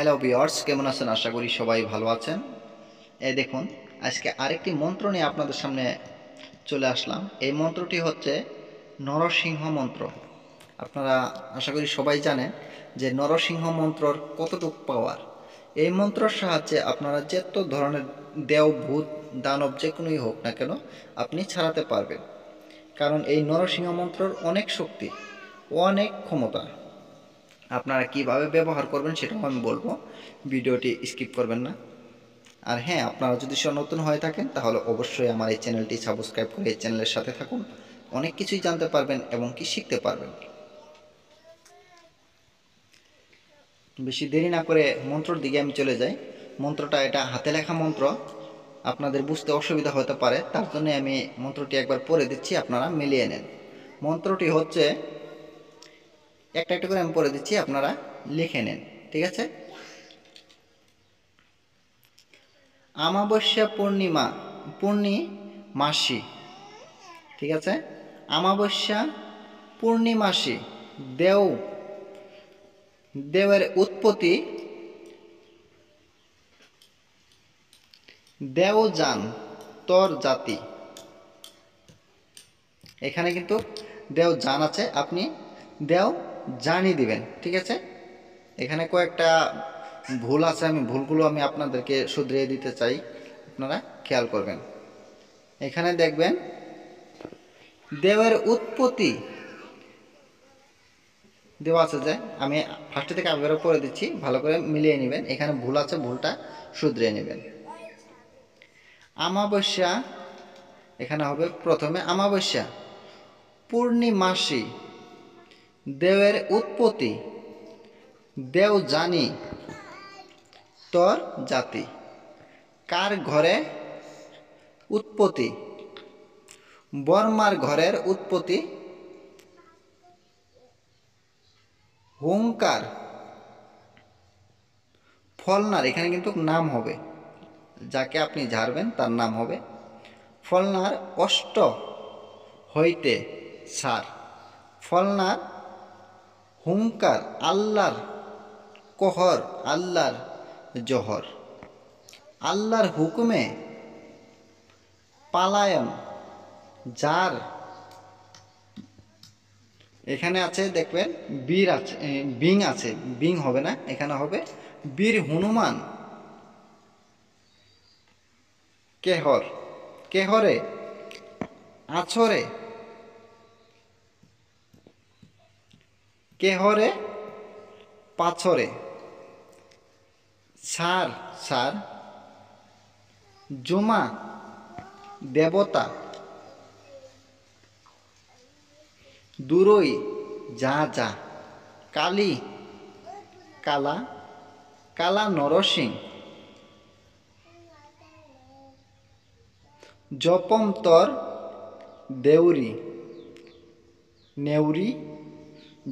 Hello viewers, কেমন আছেন? আশা করি সবাই ভালো আছেন। এই দেখুন, আজকে আরেকটি মন্ত্র নিয়ে আপনাদের সামনে চলে আসলাম। এই মন্ত্রটি হচ্ছে নরসিংহ মন্ত্র। আপনারা আশা করি সবাই জানেন যে নরসিংহ মন্ত্রর কতটুকু পাওয়ার। এই মন্ত্রের সাহায্যে আপনারা যত ধরনের দেও, ভূত, দানব যে কোনোই হোক না কেন আপনি ছাড়াতে পারবেন। কারণ এই নরসিংহ মন্ত্রর অনেক শক্তি, অনেক ক্ষমতা। আপনারা কিভাবে ব্যবহার করবেন সেটাও আমি বলবো, ভিডিওটি স্কিপ করবেন না। আর হ্যাঁ, আপনারা যদি নতুন হয়ে থাকেন তাহলে অবশ্যই আমার এই চ্যানেলটি সাবস্ক্রাইব করে এই চ্যানেলের সাথে থাকুন। অনেক কিছুই জানতে পারবেন এবং কি শিখতে পারবেন। বেশি দেরি না করে মন্ত্রর দিকে আমি চলে যাই। মন্ত্রটা এটা হাতে লেখা মন্ত্র, আপনাদের বুঝতে অসুবিধা হতে পারে, তার জন্য আমি মন্ত্রটি একবার পড়ে দিচ্ছি, আপনারা মিলিয়ে নেন। মন্ত্রটি হচ্ছে, একটা একটা করে আমি পড়ে দিচ্ছি, আপনারা লিখে নেন, ঠিক আছে? অমাবস্যা পূর্ণিমাসী, ঠিক আছে? অমাবস্যা পূর্ণিমাসী দেবের উৎপত্তি দেওযান তর জাতি। এখানে কিন্তু দেওযান আছে, আপনি দেও জানি দিবেন, ঠিক আছে? এখানে কয়েকটা ভুল আছে, আমি ভুলগুলো আপনাদেরকে শুধরিয়ে দিতে চাই, আপনারা খেয়াল করবেন। এখানে দেখবেন দেবের উৎপত্তি দেওয়া আছে, যে আমি ফার্স্ট থেকে আবারও পড়ে দিচ্ছি, ভালো করে মিলিয়ে নেবেন। এখানে ভুল আছে, ভুলটা শুধরিয়ে নেবেন। অমাবস্যা, এখানে হবে প্রথমে অমাবস্যা পূর্ণিমাসী দেবের উৎপত্তি দেও জানি তর জাতি। কার ঘরে উৎপত্তি? বর্মার ঘরের উৎপত্তি হুঙ্কার ফলনার, এখানে কিন্তু নাম হবে, যাকে আপনি ঝাড়বেন তার নাম হবে ফলনার অষ্ট হইতে সার। ফলনার হুঙ্কার আল্লাহর কহর, আল্লাহর জহর। আল্লাহর হুকুমে পালায়ন যার, এখানে আছে দেখবেন বীর আছে, বিং আছে, বিং হবে না, এখানে হবে বীর হনুমান কেহর, কেহরে আছরে, কেহরে পাছরে। সার সার জুমা দেবতা দূরই যা যা। কালী কালা, কালা নরসিং জপম তর দেউরি, নেউরি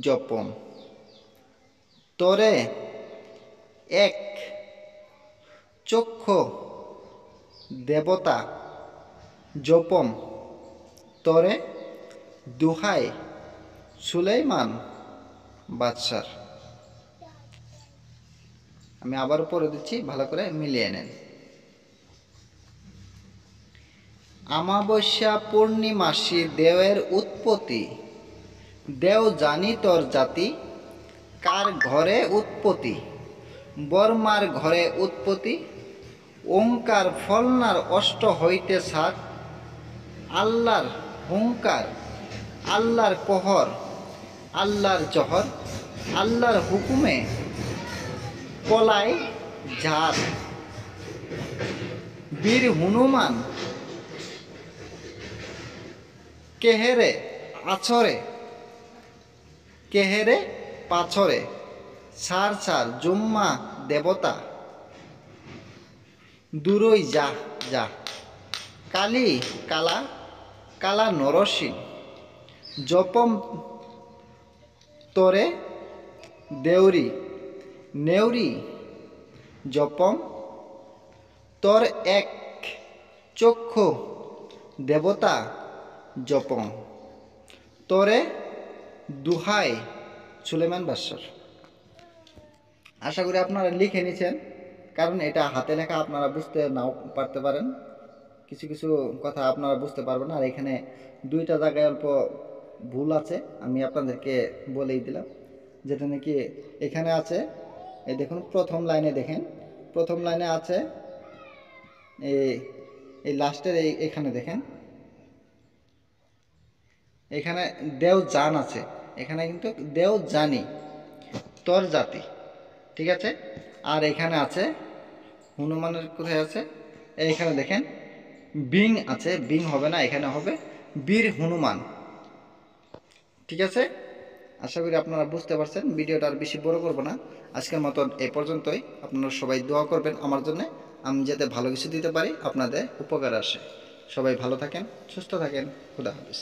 জপম। তরে এক চক্ষ দেবতা জপম। তরে দুহাই সুলাইমান বাদশার। আমি আবার পড়ে দিচ্ছি, ভালো করে মিলিয়ে নেন। অমাবস্যা পূর্ণিমাসী দেবের উৎপত্তি দেও জানি তর জাতি। কার ঘরে উৎপত্তি? বর্মার ঘরে উৎপত্তি ওঙ্কার ফলনার অষ্ট হইতে সাত। আল্লাহর হুঙ্কার, আল্লাহর কহর, আল্লাহর জহর। আল্লাহর হুকুমে পলায় ঝাড়। বীর হনুমান কেহেরে আছরে, কেহেরে পাছরে। সার সার জুম্মা দেবতা দূরই যা যা। কালী কালা, কালা নরসিং জপম। তরে দেউরি, নেউরি জপম। তর এক চক্ষু দেবতা জপম। তরে দুহাই সুলেমান বাদশার। আশা করি আপনারা লিখে নিছেন, কারণ এটা হাতে লেখা, আপনারা বুঝতে নাও পারতে পারেন, কিছু কিছু কথা আপনারা বুঝতে পারবেন। আর এখানে দুইটা জায়গায় অল্প ভুল আছে, আমি আপনাদেরকে বলেই দিলাম। যেটা নাকি এখানে আছে, এই দেখুন প্রথম লাইনে দেখেন, প্রথম লাইনে আছে এই এই লাস্টের এখানে দেখেন, এখানে দেও জান আছে, এখানে কিন্তু দেও জানি তোর জাতি, ঠিক আছে। আর এখানে আছে হনুমানের কোথায় আছে, এইখানে দেখেন বিং আছে, বিং হবে না, এখানে হবে বীর হনুমান, ঠিক আছে। আশা করি আপনারা বুঝতে পারছেন। ভিডিওটা আর বেশি বড় করব না, আজকের মতন এই পর্যন্তই। আপনারা সবাই দোয়া করবেন আমার জন্য, আমি যাতে ভালো কিছু দিতে পারি, আপনাদের উপকার আসে। সবাই ভালো থাকেন, সুস্থ থাকেন, খুদা হাফেজ।